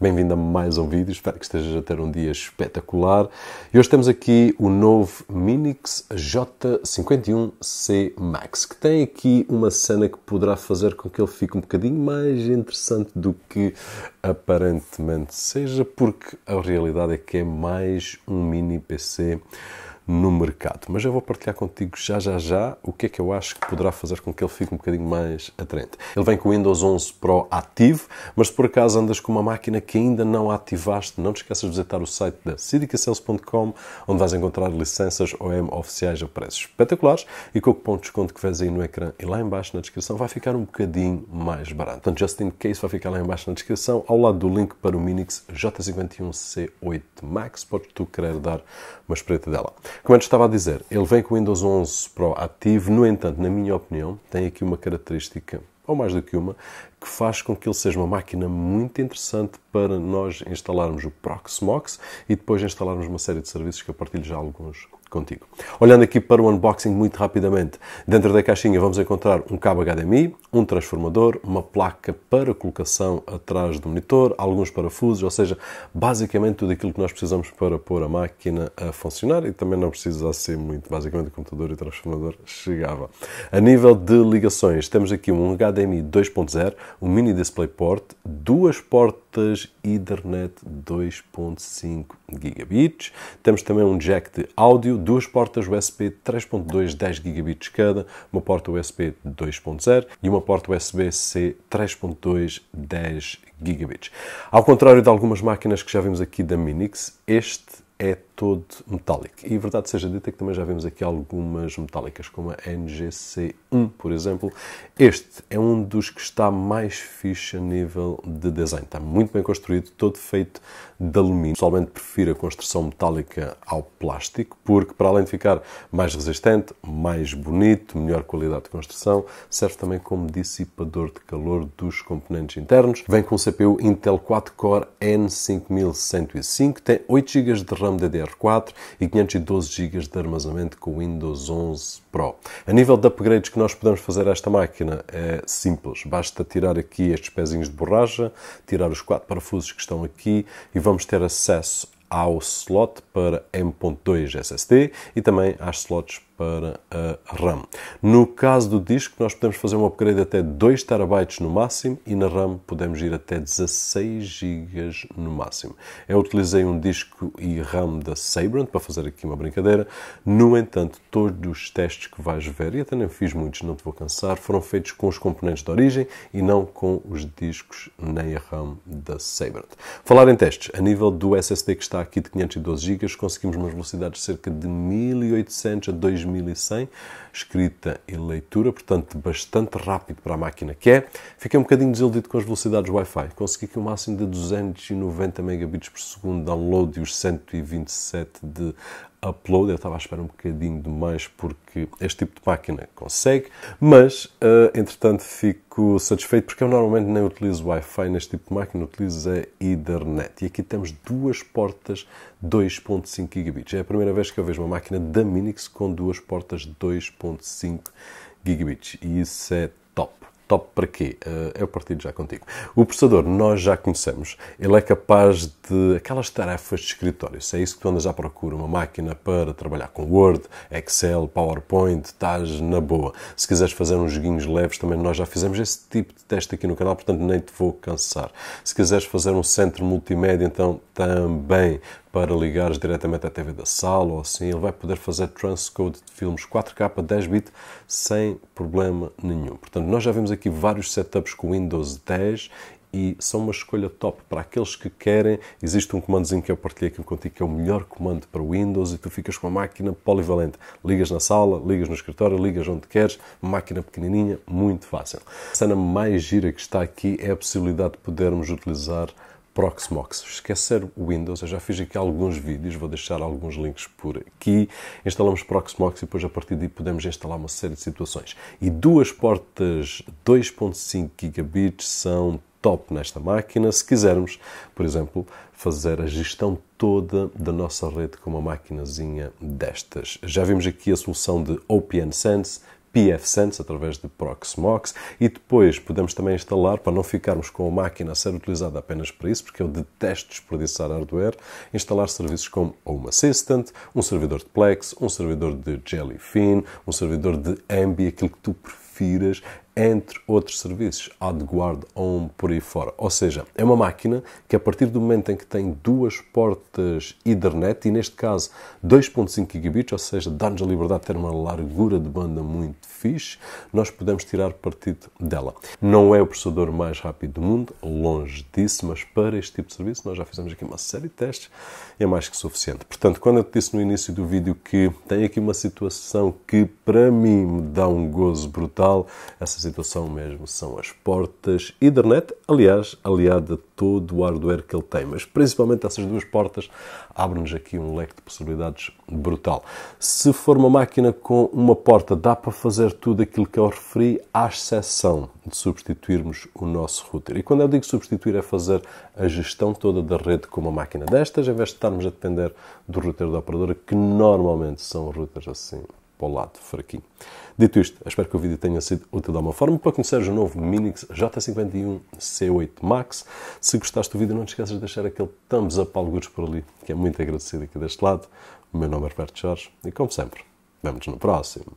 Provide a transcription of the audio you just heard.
Bem-vindo a mais um vídeo, espero que estejas a ter um dia espetacular. E hoje temos aqui o novo Minix J51C Max, que tem aqui uma cena que poderá fazer com que ele fique um bocadinho mais interessante do que aparentemente seja, porque a realidade é que é mais um mini PC no mercado. Mas eu vou partilhar contigo já o que é que eu acho que poderá fazer com que ele fique um bocadinho mais atraente. Ele vem com o Windows 11 Pro ativo, mas se por acaso andas com uma máquina que ainda não ativaste, não te esqueças de visitar o site da CDKSales.com, onde vais encontrar licenças OEM oficiais a preços espetaculares e com o cupom de desconto que vês aí no ecrã e lá em baixo na descrição vai ficar um bocadinho mais barato. Portanto, just in case, vai ficar lá em baixo na descrição, ao lado do link para o Minix J51C8 Max, podes tu querer dar uma espreita dela. Como eu te estava a dizer, ele vem com o Windows 11 Pro ativo, no entanto, na minha opinião, tem aqui uma característica, ou mais do que uma, que faz com que ele seja uma máquina muito interessante para nós instalarmos o Proxmox e depois instalarmos uma série de serviços que eu partilho já alguns contigo. Olhando aqui para o unboxing muito rapidamente, dentro da caixinha vamos encontrar um cabo HDMI, um transformador, uma placa para colocação atrás do monitor, alguns parafusos, ou seja, basicamente tudo aquilo que nós precisamos para pôr a máquina a funcionar e também não precisa ser muito, basicamente o computador e o transformador chegava. A nível de ligações, temos aqui um HDMI 2.0, um mini DisplayPort, duas portas Ethernet 2.5 gigabits, temos também um jack de áudio, duas portas USB 3.2 10 gigabits cada, uma porta USB 2.0 e uma porta USB-C 3.2 10 gigabits. Ao contrário de algumas máquinas que já vimos aqui da Minix, este é todo metálico. E verdade seja dita que também já vimos aqui algumas metálicas, como a NGC1, por exemplo. Este é um dos que está mais fixe a nível de design. Está muito bem construído, todo feito de alumínio. Pessoalmente prefiro a construção metálica ao plástico, porque para além de ficar mais resistente, mais bonito, melhor qualidade de construção, serve também como dissipador de calor dos componentes internos. Vem com um CPU Intel 4-Core N5105, tem 8 GB de RAM DDR4 e 512 GB de armazenamento com Windows 11 Pro. A nível de upgrades que nós podemos fazer a esta máquina é simples. Basta tirar aqui estes pezinhos de borracha, tirar os 4 parafusos que estão aqui e vamos ter acesso ao slot para M.2 SSD e também às slots para a RAM. No caso do disco, nós podemos fazer um upgrade até 2 TB no máximo e na RAM podemos ir até 16 GB no máximo. Eu utilizei um disco e RAM da Sabrent para fazer aqui uma brincadeira. No entanto, todos os testes que vais ver, e até nem fiz muitos, não te vou cansar, foram feitos com os componentes de origem e não com os discos nem a RAM da Sabrent. Falar em testes, a nível do SSD que está aqui de 512 GB, conseguimos umas velocidades de cerca de 1800 a 2100 escrita e leitura, portanto bastante rápido para a máquina que é. Fiquei um bocadinho desiludido com as velocidades Wi-Fi. Consegui aqui um máximo de 290 megabits por segundo de download e os 127 de upload. Eu estava à espera um bocadinho de mais porque este tipo de máquina consegue, mas entretanto fico satisfeito porque eu normalmente nem utilizo Wi-Fi neste tipo de máquina, utilizo a Ethernet. E aqui temos duas portas 2.5 gigabits. É a primeira vez que eu vejo uma máquina da Minix com duas portas 2.5 gigabits e isso é top. Top para quê? Eu partilho já contigo. O processador nós já conhecemos. Ele é capaz de aquelas tarefas de escritório. Se é isso que tu andas à procura, uma máquina para trabalhar com Word, Excel, PowerPoint, estás na boa. Se quiseres fazer uns joguinhos leves, também nós já fizemos esse tipo de teste aqui no canal, portanto nem te vou cansar. Se quiseres fazer um centro multimédia, então também para ligares diretamente à TV da sala ou assim, ele vai poder fazer transcode de filmes 4K 10 bit sem problema nenhum. Portanto, nós já vimos aqui vários setups com Windows 10 e são uma escolha top para aqueles que querem. Existe um comandozinho que eu partilhei aqui contigo que é o melhor comando para o Windows e tu ficas com uma máquina polivalente. Ligas na sala, ligas no escritório, ligas onde queres, uma máquina pequenininha, muito fácil. A cena mais gira que está aqui é a possibilidade de podermos utilizar Proxmox. Esquecer o Windows, eu já fiz aqui alguns vídeos, vou deixar alguns links por aqui. Instalamos Proxmox e depois a partir daí podemos instalar uma série de situações. E duas portas 2.5 gigabits são top nesta máquina, se quisermos, por exemplo, fazer a gestão toda da nossa rede com uma maquinazinha destas. Já vimos aqui a solução de OPN Sense, pfSense através de Proxmox, e depois podemos também instalar, para não ficarmos com a máquina a ser utilizada apenas para isso, porque eu detesto desperdiçar hardware, instalar serviços como Home Assistant, um servidor de Plex, um servidor de Jellyfin, um servidor de Ambi, aquilo que tu prefiras, entre outros serviços, AdGuard, Home, por aí fora. Ou seja, é uma máquina que a partir do momento em que tem duas portas Ethernet, e neste caso 2.5 gigabits, ou seja, dá-nos a liberdade de ter uma largura de banda muito fixe, nós podemos tirar partido dela. Não é o processador mais rápido do mundo, longe disso, mas para este tipo de serviço nós já fizemos aqui uma série de testes e é mais que suficiente. Portanto, quando eu te disse no início do vídeo que tem aqui uma situação que para mim me dá um gozo brutal, essa situação mesmo são as portas Ethernet, aliás, aliada a todo o hardware que ele tem, mas principalmente essas duas portas abrem-nos aqui um leque de possibilidades brutal. Se for uma máquina com uma porta, dá para fazer tudo aquilo que eu referi, à exceção de substituirmos o nosso router. E quando eu digo substituir, é fazer a gestão toda da rede com uma máquina destas, em vez de estarmos a depender do router da operadora, que normalmente são routers assim, para o lado, fraquinho. Dito isto, espero que o vídeo tenha sido útil de alguma forma. Para conheceres o novo Minix J51 C8 Max, se gostaste do vídeo, não te esqueças de deixar aquele thumbs up algures por ali, que é muito agradecido aqui deste lado. O meu nome é Roberto Jorge e, como sempre, vemo-nos no próximo.